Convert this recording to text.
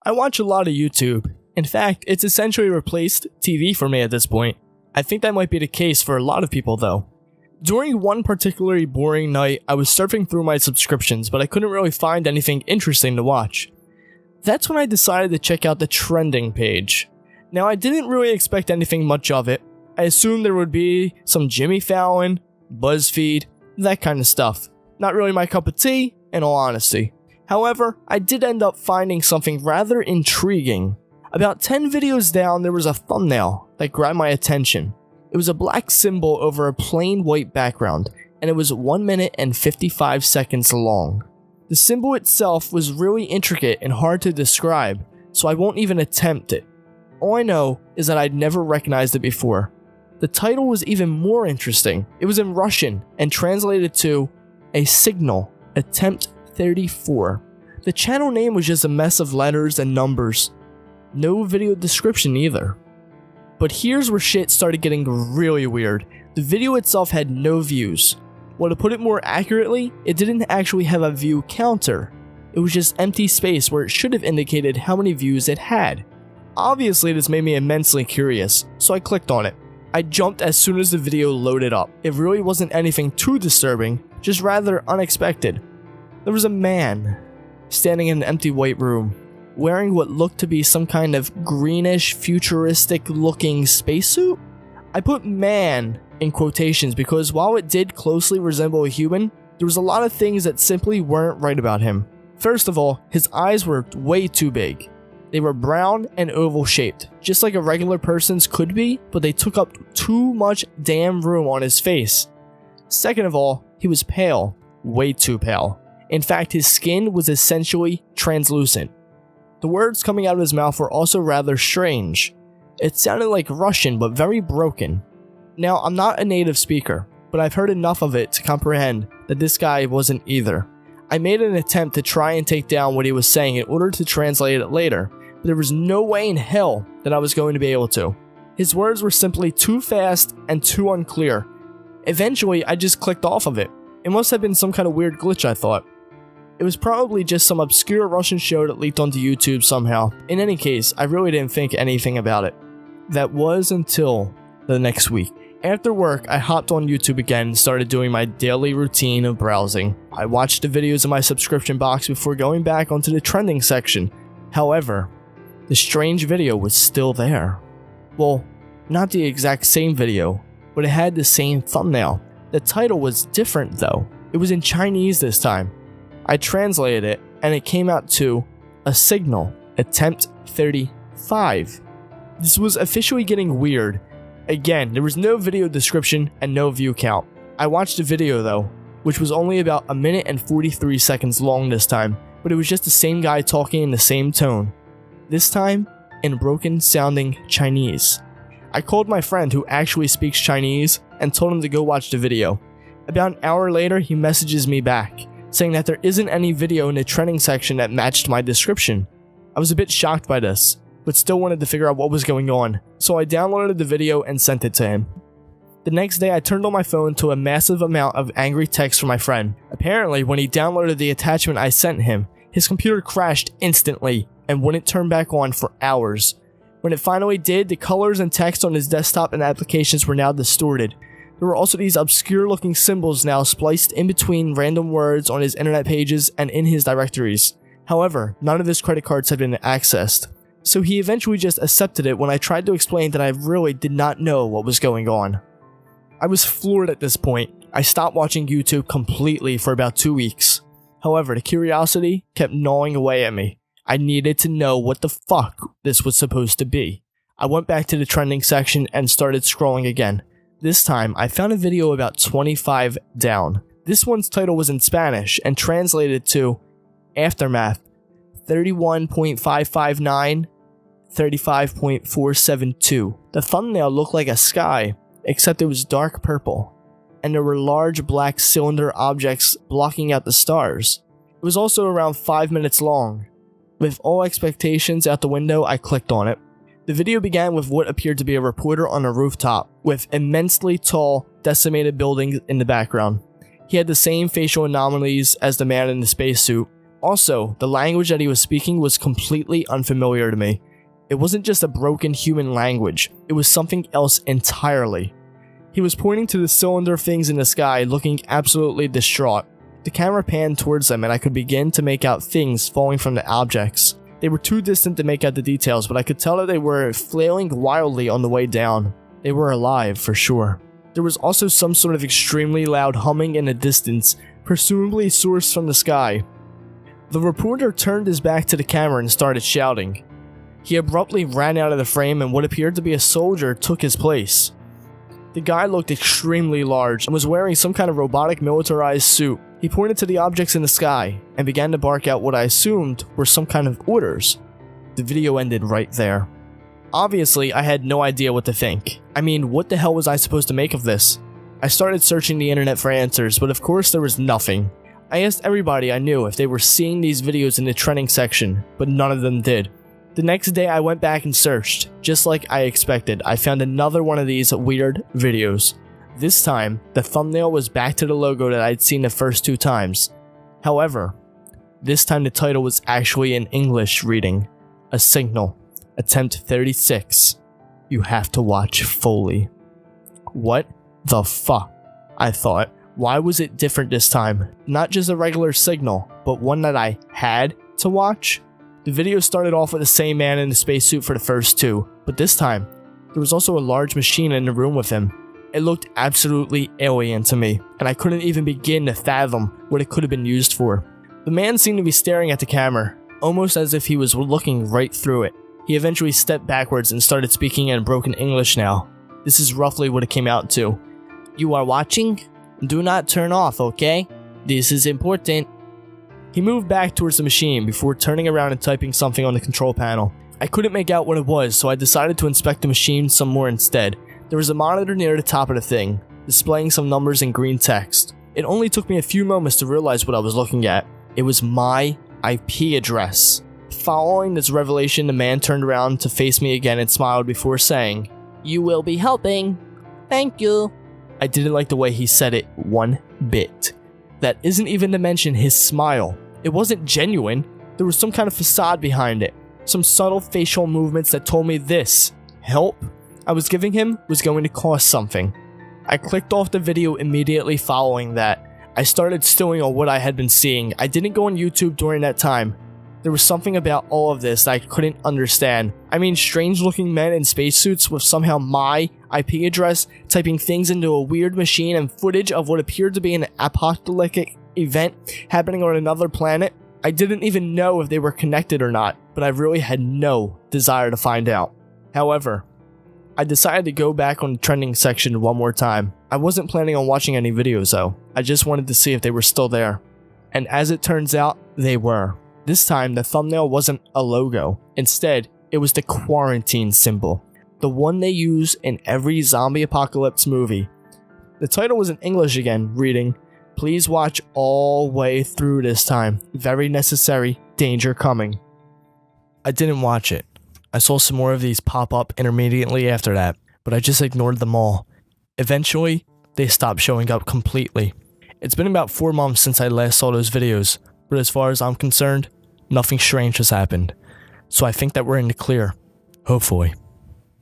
I watch a lot of YouTube. In fact, it's essentially replaced TV for me at this point. I think that might be the case for a lot of people though. During one particularly boring night, I was surfing through my subscriptions, but I couldn't really find anything interesting to watch. That's when I decided to check out the trending page. Now, I didn't really expect anything much of it. I assumed there would be some Jimmy Fallon, BuzzFeed, that kind of stuff. Not really my cup of tea, in all honesty. However, I did end up finding something rather intriguing. About 10 videos down, there was a thumbnail that grabbed my attention. It was a black symbol over a plain white background, and it was 1 minute and 55 seconds long. The symbol itself was really intricate and hard to describe, so I won't even attempt it. All I know is that I'd never recognized it before. The title was even more interesting. It was in Russian and translated to A Signal, Attempt 34. The channel name was just a mess of letters and numbers. No video description either. But here's where shit started getting really weird. The video itself had no views. Well, to put it more accurately, it didn't actually have a view counter. It was just empty space where it should have indicated how many views it had. Obviously, this made me immensely curious, so I clicked on it. I jumped as soon as the video loaded up. It really wasn't anything too disturbing, just rather unexpected. There was a man standing in an empty white room, wearing what looked to be some kind of greenish, futuristic looking spacesuit. I put man in quotations because while it did closely resemble a human, there was a lot of things that simply weren't right about him. First of all, his eyes were way too big. They were brown and oval shaped, just like a regular person's could be, but they took up too much damn room on his face. Second of all, he was pale, way too pale. In fact, his skin was essentially translucent. The words coming out of his mouth were also rather strange. It sounded like Russian, but very broken. Now, I'm not a native speaker, but I've heard enough of it to comprehend that this guy wasn't either. I made an attempt to try and take down what he was saying in order to translate it later, but there was no way in hell that I was going to be able to. His words were simply too fast and too unclear. Eventually, I just clicked off of it. It must have been some kind of weird glitch, I thought. It was probably just some obscure Russian show that leaked onto YouTube somehow. In any case, I really didn't think anything about it. That was until the next week. After work, I hopped on YouTube again and started doing my daily routine of browsing. I watched the videos in my subscription box before going back onto the trending section. However, the strange video was still there. Well, not the exact same video, but it had the same thumbnail. The title was different though. It was in Chinese this time. I translated it, and it came out to A Signal, Attempt 35. This was officially getting weird. Again, there was no video description and no view count. I watched the video though, which was only about 1 minute and 43 seconds long this time, but it was just the same guy talking in the same tone. This time, in broken sounding Chinese. I called my friend who actually speaks Chinese and told him to go watch the video. About an hour later, he messages me back, saying that there isn't any video in the trending section that matched my description. I was a bit shocked by this, but still wanted to figure out what was going on, so I downloaded the video and sent it to him. The next day I turned on my phone to a massive amount of angry texts from my friend. Apparently, when he downloaded the attachment I sent him, his computer crashed instantly and wouldn't turn back on for hours. When it finally did, the colors and text on his desktop and applications were now distorted. There were also these obscure looking symbols now spliced in between random words on his internet pages and in his directories. However, none of his credit cards had been accessed. So he eventually just accepted it when I tried to explain that I really did not know what was going on. I was floored at this point. I stopped watching YouTube completely for about 2 weeks. However, the curiosity kept gnawing away at me. I needed to know what the fuck this was supposed to be. I went back to the trending section and started scrolling again. This time, I found a video about 25 down. This one's title was in Spanish and translated to Aftermath 31.559, 35.472. The thumbnail looked like a sky, except it was dark purple, and there were large black cylinder objects blocking out the stars. It was also around 5 minutes long. With all expectations out the window, I clicked on it. The video began with what appeared to be a reporter on a rooftop, with immensely tall, decimated buildings in the background. He had the same facial anomalies as the man in the spacesuit, Also, the language that he was speaking was completely unfamiliar to me. It wasn't just a broken human language, it was something else entirely. He was pointing to the cylinder things in the sky, looking absolutely distraught. The camera panned towards them and I could begin to make out things falling from the objects. They were too distant to make out the details, but I could tell that they were flailing wildly on the way down. They were alive, for sure. There was also some sort of extremely loud humming in the distance, presumably sourced from the sky. The reporter turned his back to the camera and started shouting. He abruptly ran out of the frame and what appeared to be a soldier took his place. The guy looked extremely large and was wearing some kind of robotic militarized suit. He pointed to the objects in the sky and began to bark out what I assumed were some kind of orders. The video ended right there. Obviously, I had no idea what to think. I mean, what the hell was I supposed to make of this? I started searching the internet for answers, but of course there was nothing. I asked everybody I knew if they were seeing these videos in the trending section, but none of them did. The next day I went back and searched. Just like I expected, I found another one of these weird videos. This time, the thumbnail was back to the logo that I'd seen the first 2 times. However, this time the title was actually in English reading, A Signal, Attempt 36. You have to watch fully. What the fuck? I thought. Why was it different this time? Not just a regular signal, but one that I had to watch? The video started off with the same man in a spacesuit for the first 2, but this time, there was also a large machine in the room with him. It looked absolutely alien to me, and I couldn't even begin to fathom what it could have been used for. The man seemed to be staring at the camera, almost as if he was looking right through it. He eventually stepped backwards and started speaking in broken English now. This is roughly what it came out to. You are watching? Do not turn off, okay? This is important. He moved back towards the machine before turning around and typing something on the control panel. I couldn't make out what it was, so I decided to inspect the machine some more instead. There was a monitor near the top of the thing, displaying some numbers in green text. It only took me a few moments to realize what I was looking at. It was my IP address. Following this revelation, the man turned around to face me again and smiled before saying, You will be helping. Thank you. I didn't like the way he said it one bit. That isn't even to mention his smile. It wasn't genuine. There was some kind of facade behind it. Some subtle facial movements that told me this help I was giving him was going to cost something. I clicked off the video immediately following that. I started stewing on what I had been seeing. I didn't go on YouTube during that time. There was something about all of this that I couldn't understand. I mean, strange looking men in spacesuits with somehow my IP address, typing things into a weird machine, and footage of what appeared to be an apocalyptic event happening on another planet. I didn't even know if they were connected or not, but I really had no desire to find out. However, I decided to go back on the trending section one more time. I wasn't planning on watching any videos though. I just wanted to see if they were still there. And as it turns out, they were. This time, the thumbnail wasn't a logo. Instead, it was the quarantine symbol. The one they use in every zombie apocalypse movie. The title was in English again, reading, Please watch all way through this time. Very necessary. Danger coming. I didn't watch it. I saw some more of these pop up intermediately after that, but I just ignored them all. Eventually, they stopped showing up completely. It's been about 4 months since I last saw those videos, but as far as I'm concerned, nothing strange has happened. So I think that we're in the clear. Hopefully.